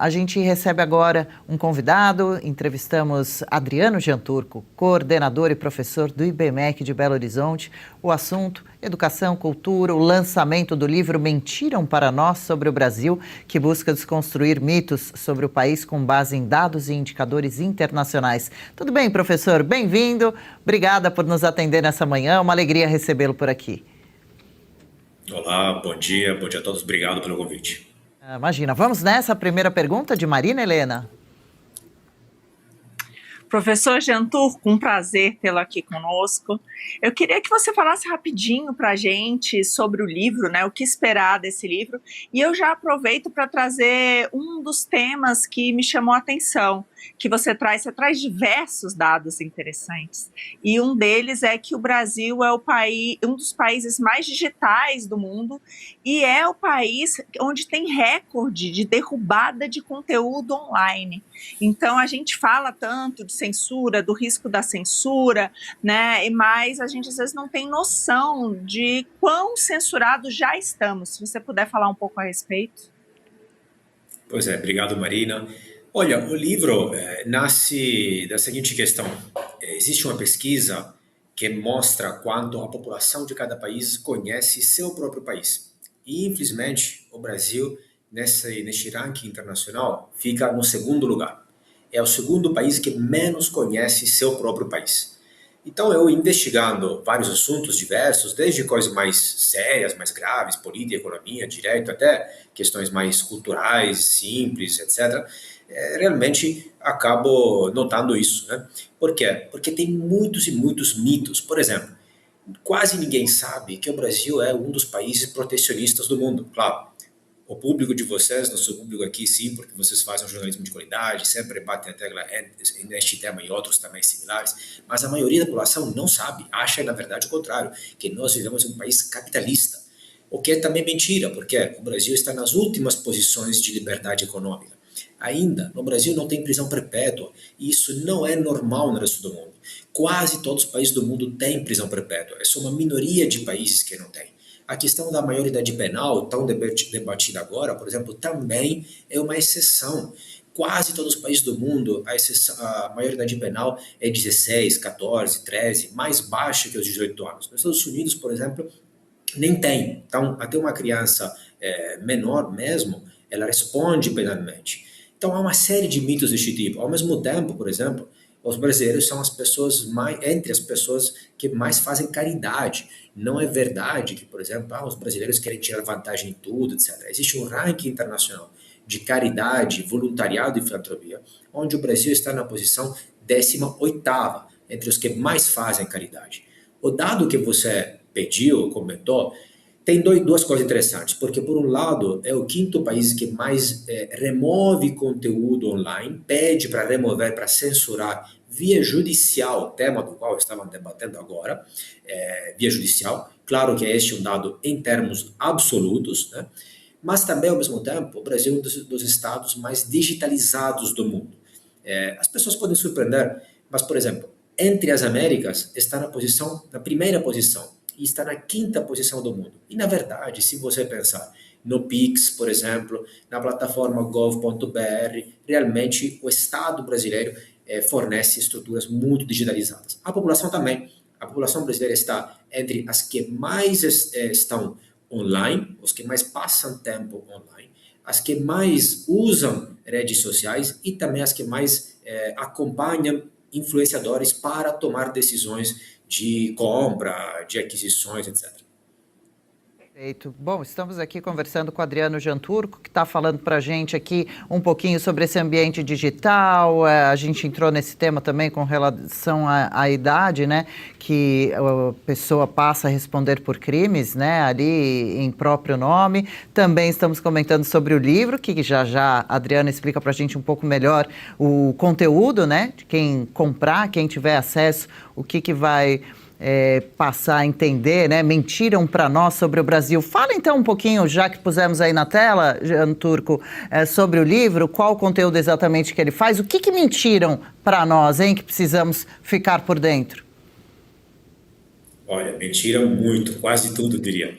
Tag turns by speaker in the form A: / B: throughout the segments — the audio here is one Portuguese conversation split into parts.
A: A gente recebe agora um convidado, entrevistamos Adriano Janturco, coordenador e professor do IBMEC de Belo Horizonte. O assunto, educação, cultura, o lançamento do livro Mentiram para Nós sobre o Brasil, que busca desconstruir mitos sobre o país com base em dados e indicadores internacionais. Tudo bem, professor? Bem-vindo. Obrigada por nos atender nessa manhã. Uma alegria recebê-lo por aqui.
B: Olá, bom dia a todos. Obrigado pelo convite.
A: Imagina, vamos nessa primeira pergunta de Marina Helena.
C: Professor Janturco, um prazer tê-lo aqui conosco. Eu queria que você falasse rapidinho para a gente sobre o livro, né? O que esperar desse livro. E eu já aproveito para trazer um dos temas que me chamou a atenção, que você traz diversos dados interessantes. E um deles é que o Brasil é um dos países mais digitais do mundo e é o país onde tem recorde de derrubada de conteúdo online. Então, a gente fala tanto de censura, do risco da censura, né? Mas a gente às vezes não tem noção de quão censurados já estamos. Se você puder falar um pouco a respeito.
B: Pois é, obrigado, Marina. Olha, o livro nasce da seguinte questão. Existe uma pesquisa que mostra quanto a população de cada país conhece seu próprio país. E, infelizmente, o Brasil, neste ranking internacional, fica no segundo lugar. É o segundo país que menos conhece seu próprio país. Então, eu investigando vários assuntos diversos, desde coisas mais sérias, mais graves, política, economia, direito, até questões mais culturais, simples, etc., realmente acabo notando isso, né? Por quê? Porque tem muitos e muitos mitos. Por exemplo, quase ninguém sabe que o Brasil é um dos países protecionistas do mundo. Claro, o público de vocês, nosso público aqui, sim, porque vocês fazem um jornalismo de qualidade, sempre batem a tecla neste tema e outros também similares, mas a maioria da população não sabe, acha, na verdade, o contrário, que nós vivemos em um país capitalista, o que é também mentira, porque o Brasil está nas últimas posições de liberdade econômica. Ainda, no Brasil não tem prisão perpétua, e isso não é normal no resto do mundo. Quase todos os países do mundo têm prisão perpétua, é só uma minoria de países que não tem. A questão da maioridade penal, tão debatida agora, por exemplo, também é uma exceção. Quase todos os países do mundo, a maioridade penal é 16, 14, 13, mais baixa que os 18 anos. Nos Estados Unidos, por exemplo, nem tem. Então, até uma criança menor mesmo, ela responde penalmente. Então, há uma série de mitos deste tipo. Ao mesmo tempo, por exemplo, os brasileiros são entre as pessoas que mais fazem caridade. Não é verdade que, por exemplo, os brasileiros querem tirar vantagem em tudo, etc. Existe um ranking internacional de caridade, voluntariado e filantropia, onde o Brasil está na posição 18ª, entre os que mais fazem caridade. O dado que você pediu, comentou, tem duas coisas interessantes, porque por um lado é o quinto país que mais remove conteúdo online, pede para remover, para censurar via judicial, tema do qual estavam debatendo agora, via judicial. Claro que este é um dado em termos absolutos, né? Mas também, ao mesmo tempo, o Brasil é um dos estados mais digitalizados do mundo. As pessoas podem surpreender, mas, por exemplo, entre as Américas está na primeira posição, e está na quinta posição do mundo. E, na verdade, se você pensar no Pix, por exemplo, na plataforma gov.br, realmente o Estado brasileiro fornece estruturas muito digitalizadas. A população também. A população brasileira está entre as que mais estão online, os que mais passam tempo online, as que mais usam redes sociais e também as que mais acompanham influenciadores para tomar decisões de compra, de aquisições, etc.
A: Perfeito. Bom, estamos aqui conversando com o Adriano Janturco, que está falando para a gente aqui um pouquinho sobre esse ambiente digital. A gente entrou nesse tema também com relação à idade, né? Que a pessoa passa a responder por crimes, né? Ali em próprio nome. Também estamos comentando sobre o livro, que já a Adriana explica para a gente um pouco melhor o conteúdo, né? De quem comprar, quem tiver acesso, o que vai passar a entender, né? Mentiram para nós sobre o Brasil. Fala então um pouquinho, já que pusemos aí na tela, Janturco, sobre o livro, qual o conteúdo exatamente que ele faz, o que mentiram para nós, hein, que precisamos ficar por dentro?
B: Olha, mentiram muito, quase tudo, diria.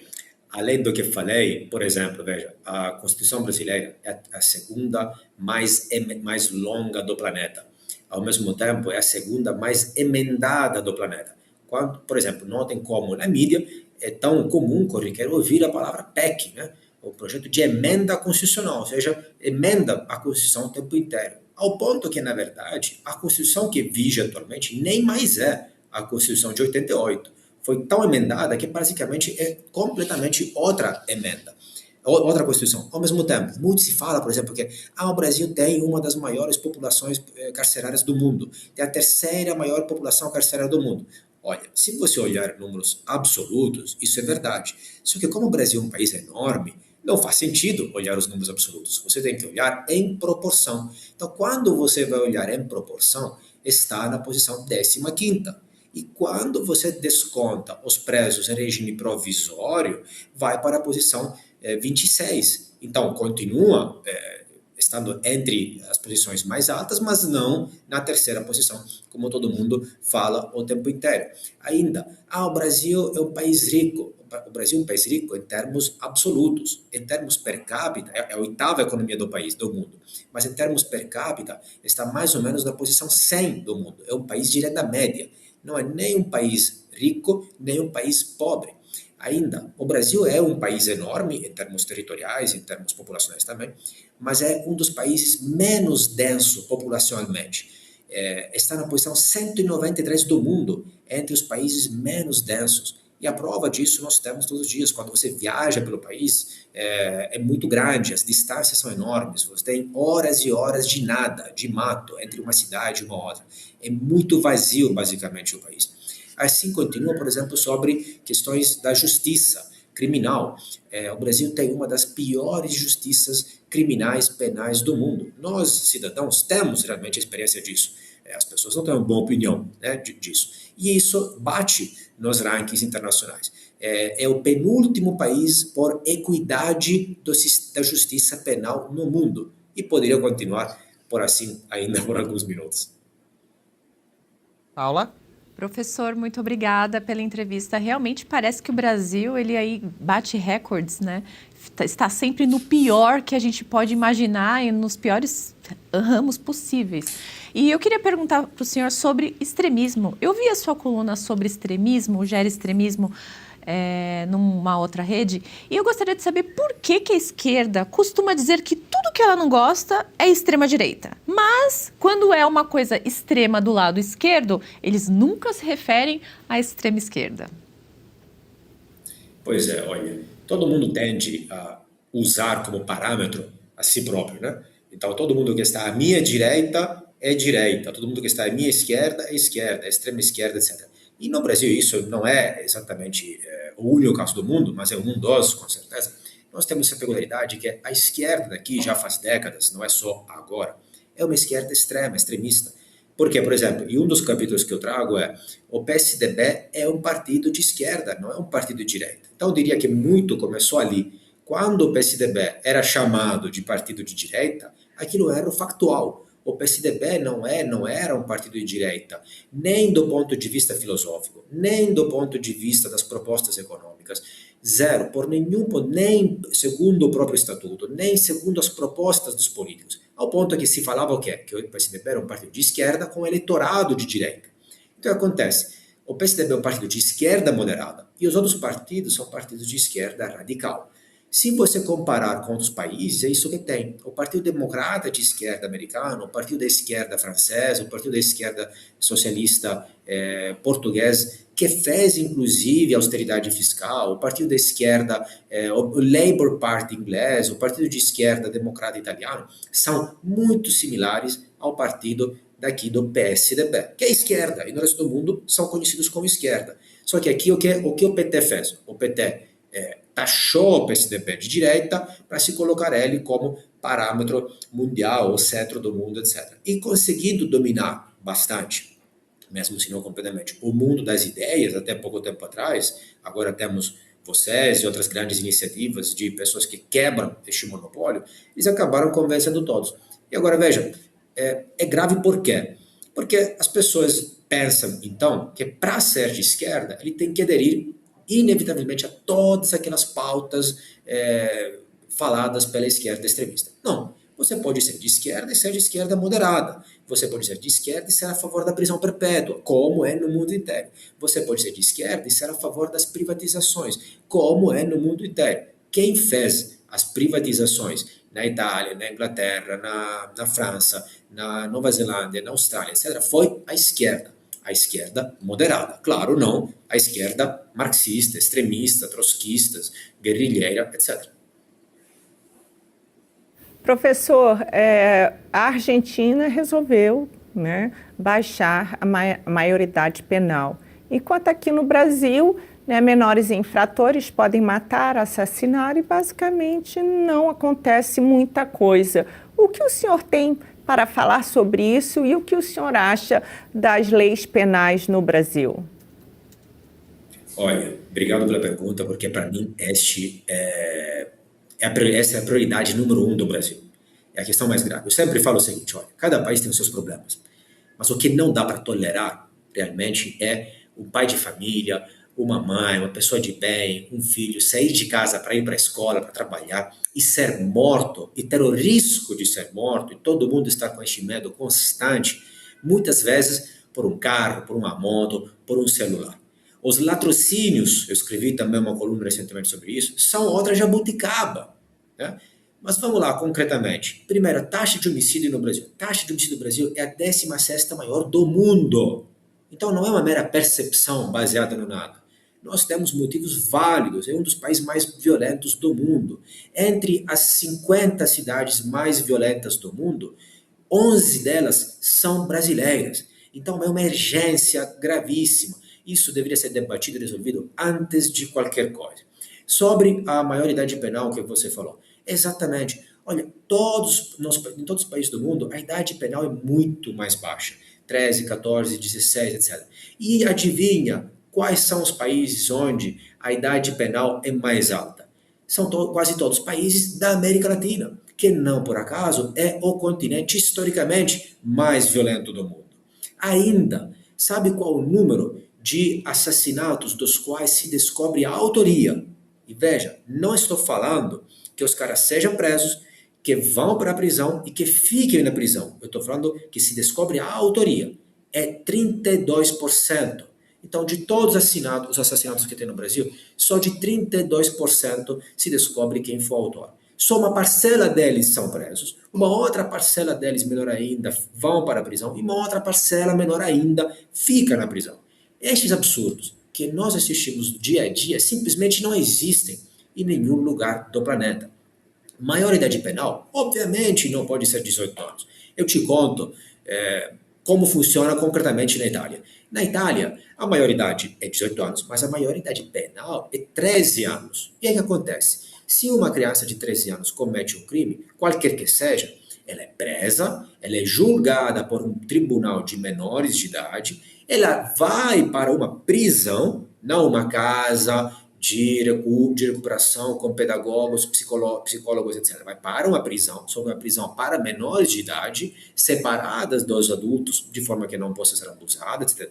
B: Além do que falei, por exemplo, veja, a Constituição brasileira é a segunda mais longa do planeta. Ao mesmo tempo, é a segunda mais emendada do planeta. Quando, por exemplo, notem como na mídia é tão comum, corriqueiro, ouvir a palavra PEC, né? O projeto de emenda constitucional, ou seja, emenda a Constituição o tempo inteiro. Ao ponto que, na verdade, a Constituição que vige atualmente nem mais é a Constituição de 88. Foi tão emendada que basicamente é completamente outra emenda, outra Constituição. Ao mesmo tempo, muito se fala, por exemplo, que o Brasil tem uma das maiores populações carcerárias do mundo, tem a terceira maior população carcerária do mundo. Olha, se você olhar números absolutos, isso é verdade. Só que como o Brasil é um país enorme, não faz sentido olhar os números absolutos. Você tem que olhar em proporção. Então, quando você vai olhar em proporção, está na posição 15ª. E quando você desconta os presos em regime provisório, vai para a posição 26. Então, continua estando entre as posições mais altas, mas não na terceira posição, como todo mundo fala o tempo inteiro. Ainda, o Brasil é um país rico. O Brasil é um país rico em termos absolutos. Em termos per capita, é a 8ª economia do país, do mundo. Mas em termos per capita, está mais ou menos na posição 100 do mundo. É um país de renda média. Não é nem um país rico, nem um país pobre. Ainda, o Brasil é um país enorme em termos territoriais, em termos populacionais também, mas é um dos países menos denso populacionalmente. Está na posição 193 do mundo, entre os países menos densos. E a prova disso nós temos todos os dias. Quando você viaja pelo país, é muito grande, as distâncias são enormes, você tem horas e horas de nada, de mato, entre uma cidade e uma outra. É muito vazio, basicamente, o país. Assim continua, por exemplo, sobre questões da justiça criminal. O Brasil tem uma das piores justiças criminais penais do mundo. Nós, cidadãos, temos realmente a experiência disso. As pessoas não têm uma boa opinião, né, disso. E isso bate nos rankings internacionais. É o penúltimo país por equidade da justiça penal no mundo. E poderia continuar por assim ainda por alguns minutos.
A: Paula?
D: Professor, muito obrigada pela entrevista. Realmente parece que o Brasil, ele aí bate recordes, né? Está sempre no pior que a gente pode imaginar e nos piores ramos possíveis. E eu queria perguntar para o senhor sobre extremismo. Eu vi a sua coluna sobre extremismo, o gera-extremismo, numa outra rede, e eu gostaria de saber por que a esquerda costuma dizer que tudo que ela não gosta é extrema-direita. Mas, quando é uma coisa extrema do lado esquerdo, eles nunca se referem à extrema-esquerda.
B: Pois é, olha, todo mundo tende a usar como parâmetro a si próprio, né? Então, todo mundo que está à minha direita é direita, todo mundo que está à minha esquerda é esquerda, é extrema-esquerda, etc. E no Brasil isso não é exatamente o único caso do mundo, mas é um dos, com certeza. Nós temos essa peculiaridade que a esquerda daqui já faz décadas, não é só agora, é uma esquerda extrema, extremista. Porque, por exemplo, e um dos capítulos que eu trago o PSDB é um partido de esquerda, não é um partido de direita. Então eu diria que muito começou ali. Quando o PSDB era chamado de partido de direita, aquilo era o factual. O PSDB não era um partido de direita, nem do ponto de vista filosófico, nem do ponto de vista das propostas econômicas. Zero, por nenhum ponto, nem segundo o próprio estatuto, nem segundo as propostas dos políticos. Ao ponto que se falava o quê? Que o PSDB era um partido de esquerda com eleitorado de direita. Então, o que acontece? O PSDB é um partido de esquerda moderada e os outros partidos são partidos de esquerda radical. Se você comparar com outros países, é isso que tem. O Partido Democrata de esquerda americano, o Partido da Esquerda francês, o Partido da Esquerda socialista português, que fez inclusive austeridade fiscal, o Partido da Esquerda, o Labour Party inglês, o Partido de Esquerda democrata italiano, são muito similares ao partido daqui do PSDB, que é esquerda, e no resto do mundo são conhecidos como esquerda. Só que aqui o que o PT fez? O PT taxou o PSDB de direita para se colocar ele como parâmetro mundial, o centro do mundo, etc. E conseguindo dominar bastante, mesmo se não completamente, o mundo das ideias, até pouco tempo atrás, agora temos vocês e outras grandes iniciativas de pessoas que quebram este monopólio, eles acabaram convencendo todos. E agora, veja, é grave por quê? Porque as pessoas pensam, então, que para ser de esquerda, ele tem que aderir inevitavelmente a todas aquelas pautas faladas pela esquerda extremista. Não. Você pode ser de esquerda e ser de esquerda moderada. Você pode ser de esquerda e ser a favor da prisão perpétua, como é no mundo inteiro. Você pode ser de esquerda e ser a favor das privatizações, como é no mundo inteiro. Quem fez as privatizações na Itália, na Inglaterra, na França, na Nova Zelândia, na Austrália, etc., foi a esquerda moderada. Claro, não a esquerda marxista, extremista, trotskistas, guerrilheira, etc.
E: Professor, a Argentina resolveu, né, baixar a maioridade penal, enquanto aqui no Brasil, né, menores infratores podem matar, assassinar e basicamente não acontece muita coisa. O que o senhor tem para falar sobre isso e o que o senhor acha das leis penais no Brasil?
B: Olha, obrigado pela pergunta, porque para mim essa é a prioridade número 1 do Brasil. É a questão mais grave. Eu sempre falo o seguinte, olha, cada país tem os seus problemas, mas o que não dá para tolerar realmente é um pai de família, uma mãe, uma pessoa de bem, um filho, sair de casa para ir para a escola, para trabalhar e ser morto, e ter o risco de ser morto, e todo mundo estar com este medo constante, muitas vezes por um carro, por uma moto, por um celular. Os latrocínios, eu escrevi também uma coluna recentemente sobre isso, são outra jabuticaba, né? Mas vamos lá, concretamente. Primeiro, a taxa de homicídio no Brasil. A taxa de homicídio no Brasil é a 16ª maior do mundo. Então não é uma mera percepção baseada no nada. Nós temos motivos válidos, é um dos países mais violentos do mundo. Entre as 50 cidades mais violentas do mundo, 11 delas são brasileiras. Então é uma emergência gravíssima. Isso deveria ser debatido e resolvido antes de qualquer coisa. Sobre a maioridade penal que você falou. Exatamente. Olha, em todos os países do mundo, a idade penal é muito mais baixa. 13, 14, 16, etc. E adivinha quais são os países onde a idade penal é mais alta? São quase todos os países da América Latina, que não por acaso é o continente historicamente mais violento do mundo. Ainda, sabe qual o número de assassinatos dos quais se descobre a autoria? E veja, não estou falando que os caras sejam presos, que vão para a prisão e que fiquem na prisão. Eu estou falando que se descobre a autoria. É 32%. Então, de todos os assassinatos que tem no Brasil, só de 32% se descobre quem foi o autor. Só uma parcela deles são presos, uma outra parcela deles, menor ainda, vão para a prisão, e uma outra parcela, menor ainda, fica na prisão. Estes absurdos que nós assistimos dia a dia simplesmente não existem em nenhum lugar do planeta. Maioridade penal, obviamente, não pode ser 18 anos. Eu te conto como funciona concretamente na Itália. Na Itália, a maioridade é 18 anos, mas a maioridade penal é 13 anos. E aí o que acontece? Se uma criança de 13 anos comete um crime, qualquer que seja, ela é presa, ela é julgada por um tribunal de menores de idade, ela vai para uma prisão, não uma casa de recuperação com pedagogos, psicólogos, etc. Vai para uma prisão, sobre uma prisão para menores de idade, separadas dos adultos, de forma que não possa ser abusada, etc.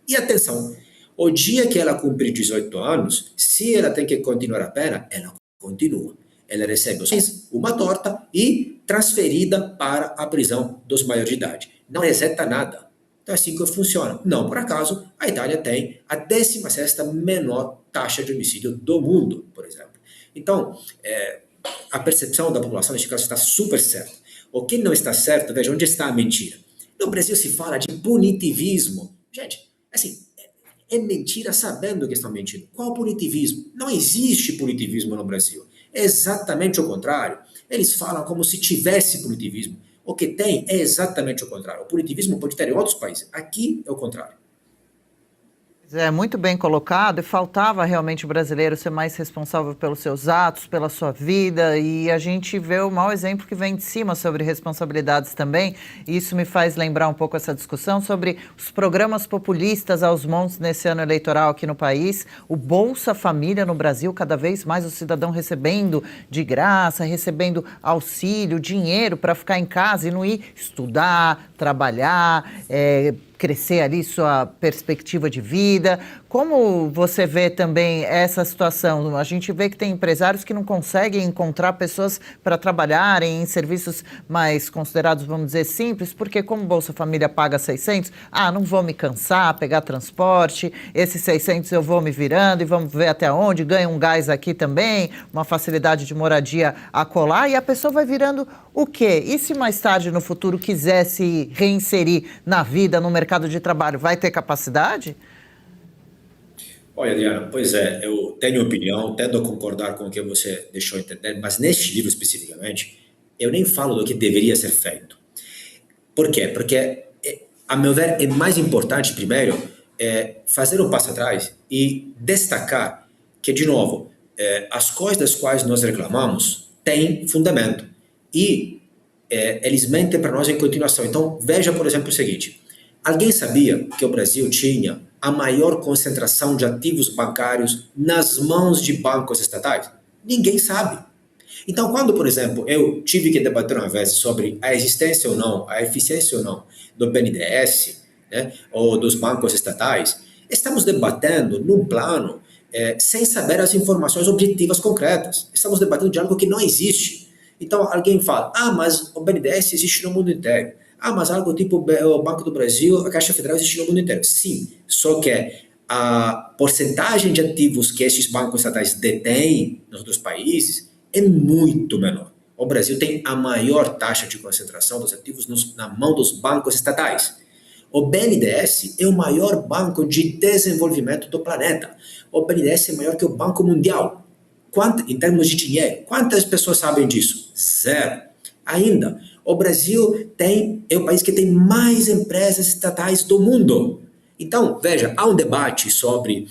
B: E atenção, o dia que ela cumprir 18 anos, se ela tem que continuar a pena, ela continua. Ela recebe uma torta e transferida para a prisão dos maiores de idade. Não reseta nada. Então é assim que funciona. Não por acaso, a Itália tem a 16ª menor taxa de homicídio do mundo, por exemplo. Então, a percepção da população neste caso está super certa. O que não está certo, veja, onde está a mentira? No Brasil se fala de punitivismo. Gente, assim, é mentira sabendo que estão mentindo. Qual punitivismo? Não existe punitivismo no Brasil. É exatamente o contrário. Eles falam como se tivesse punitivismo. O que tem é exatamente o contrário. O punitivismo pode ter em outros países. Aqui é o contrário.
A: É muito bem colocado, e faltava realmente o brasileiro ser mais responsável pelos seus atos, pela sua vida, e a gente vê o mau exemplo que vem de cima sobre responsabilidades também. E isso me faz lembrar um pouco essa discussão sobre os programas populistas aos montes nesse ano eleitoral aqui no país, o Bolsa Família no Brasil, cada vez mais o cidadão recebendo de graça, recebendo auxílio, dinheiro para ficar em casa e não ir estudar, trabalhar, crescer ali sua perspectiva de vida? Como você vê também essa situação? A gente vê que tem empresários que não conseguem encontrar pessoas para trabalharem em serviços mais considerados, vamos dizer, simples, porque como Bolsa Família paga 600, não vou me cansar, pegar transporte, esses 600 eu vou me virando e vamos ver até onde, ganha um gás aqui também, uma facilidade de moradia acolá, e a pessoa vai virando o quê? E se mais tarde, no futuro, quiser se reinserir na vida, no mercado de trabalho, vai ter capacidade?
B: Olha, Diana, pois é, eu tenho opinião, tendo a concordar com o que você deixou entender, mas neste livro especificamente, eu nem falo do que deveria ser feito. Por quê? Porque, a meu ver, é mais importante, primeiro, fazer um passo atrás e destacar que, de novo, as coisas das quais nós reclamamos têm fundamento e eles mentem para nós em continuação. Então, veja, por exemplo, o seguinte: alguém sabia que o Brasil tinha a maior concentração de ativos bancários nas mãos de bancos estatais? Ninguém sabe. Então, quando, por exemplo, eu tive que debater uma vez sobre a existência ou não, a eficiência ou não do BNDES, né, ou dos bancos estatais, estamos debatendo num plano sem saber as informações objetivas concretas. Estamos debatendo de algo que não existe. Então, alguém fala, mas o BNDES existe no mundo inteiro. Mas algo tipo o Banco do Brasil, a Caixa Federal existe no mundo inteiro. Sim, só que a porcentagem de ativos que esses bancos estatais detêm nos outros países é muito menor. O Brasil tem a maior taxa de concentração dos ativos na mão dos bancos estatais. O BNDES é o maior banco de desenvolvimento do planeta. O BNDES é maior que o Banco Mundial. Em termos de dinheiro, quantas pessoas sabem disso? Zero. Ainda, o Brasil é o país que tem mais empresas estatais do mundo. Então, veja, há um debate sobre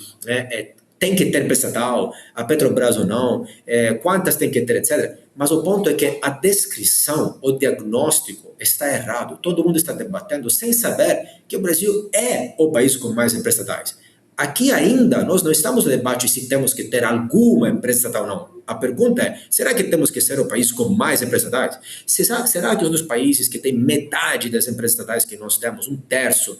B: tem que ter estatal, a Petrobras ou não, quantas tem que ter, etc. Mas o ponto é que a descrição, o diagnóstico está errado. Todo mundo está debatendo sem saber que o Brasil é o país com mais empresas estatais. Aqui ainda, nós não estamos no debate se temos que ter alguma empresa estatal ou não. A pergunta é, será que temos que ser o país com mais empresas estatais? Será que os dos países que têm metade das empresas estatais que nós temos, um terço,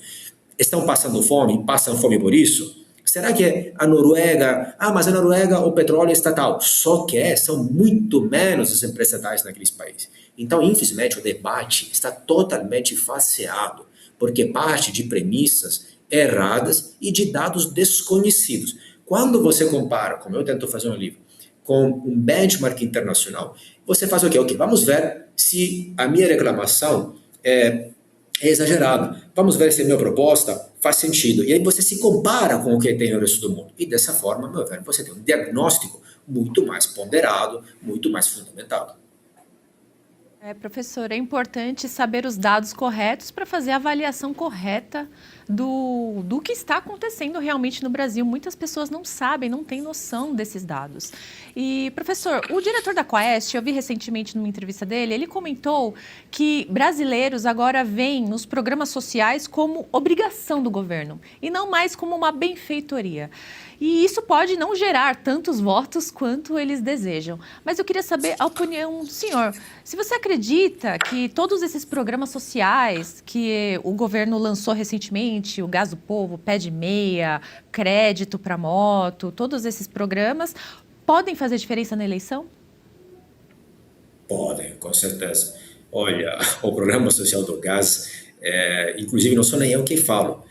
B: estão passando fome, passam fome por isso? Será que a Noruega... mas a Noruega o petróleo é estatal. Só que são muito menos as empresas estatais naqueles países. Então, infelizmente, o debate está totalmente falseado, porque parte de premissas erradas e de dados desconhecidos. Quando você compara, como eu tento fazer no livro, com um benchmark internacional, você faz o quê? Ok, vamos ver se a minha reclamação é exagerada. Vamos ver se a minha proposta faz sentido. E aí você se compara com o que tem no resto do mundo. E dessa forma, meu velho, você tem um diagnóstico muito mais ponderado, muito mais fundamentado.
D: Professor, é importante saber os dados corretos para fazer a avaliação correta do que está acontecendo realmente no Brasil. Muitas pessoas não sabem, não têm noção desses dados. E, professor, o diretor da Quaest, eu vi recentemente numa entrevista dele, ele comentou que brasileiros agora veem nos programas sociais como obrigação do governo e não mais como uma benfeitoria. E isso pode não gerar tantos votos quanto eles desejam. Mas eu queria saber a opinião do senhor. Se você acredita que todos esses programas sociais que o governo lançou recentemente, o Gás do Povo, Pé de Meia, crédito para moto, todos esses programas, podem fazer diferença na eleição?
B: Podem, com certeza. Olha, o programa social do gás, inclusive não sou nem eu quem falo.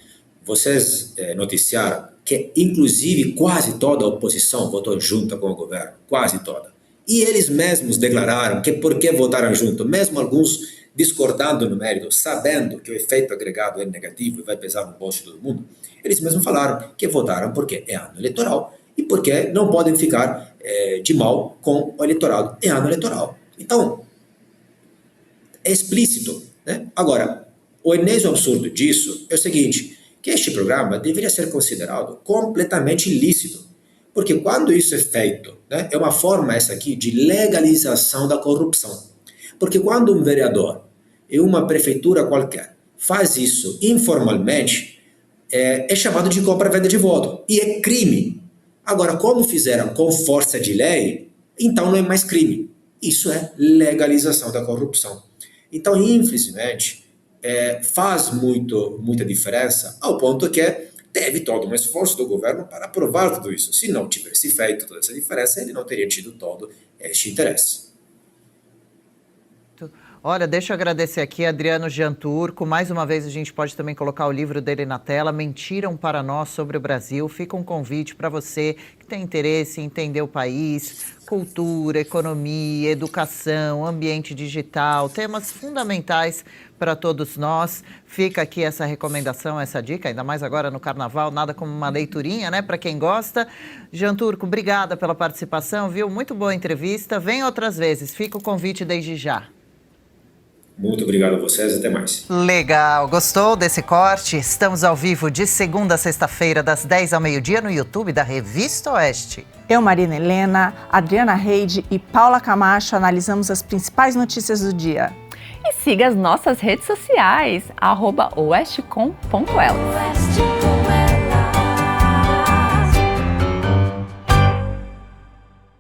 B: Vocês noticiaram que, inclusive, quase toda a oposição votou junto com o governo, quase toda. E eles mesmos declararam que por que votaram junto, mesmo alguns discordando no mérito, sabendo que o efeito agregado é negativo e vai pesar no bolso de todo mundo, eles mesmos falaram que votaram porque é ano eleitoral e porque não podem ficar de mal com o eleitorado. É ano eleitoral. Então, é explícito, né? Agora, o enésimo absurdo disso é o seguinte, que este programa deveria ser considerado completamente ilícito. Porque quando isso é feito, né, é uma forma essa aqui de legalização da corrupção. Porque quando um vereador e uma prefeitura qualquer faz isso informalmente, é chamado de compra-venda de voto. E é crime. Agora, como fizeram com força de lei, então não é mais crime. Isso é legalização da corrupção. Então, infelizmente, faz muita diferença, ao ponto que teve todo um esforço do governo para aprovar tudo isso. Se não tivesse feito toda essa diferença, ele não teria tido todo este interesse.
A: Olha, deixa eu agradecer aqui a Adriano Gianturco. Mais uma vez a gente pode também colocar o livro dele na tela, Mentiram para Nós sobre o Brasil. Fica um convite para você que tem interesse em entender o país, cultura, economia, educação, ambiente digital, temas fundamentais para todos nós. Fica aqui essa recomendação, essa dica, ainda mais agora no Carnaval, nada como uma leiturinha, né, para quem gosta. Gianturco, obrigada pela participação, viu? Muito boa entrevista. Vem outras vezes, fica o convite desde já.
B: Muito obrigado a vocês, até mais.
A: Legal, gostou desse corte? Estamos ao vivo de segunda a sexta-feira, das 10 ao meio-dia, no YouTube da Revista Oeste.
F: Eu, Marina Helena, Adriana Reide e Paula Camacho analisamos as principais notícias do dia.
G: E siga as nossas redes sociais, @oestcom.elas.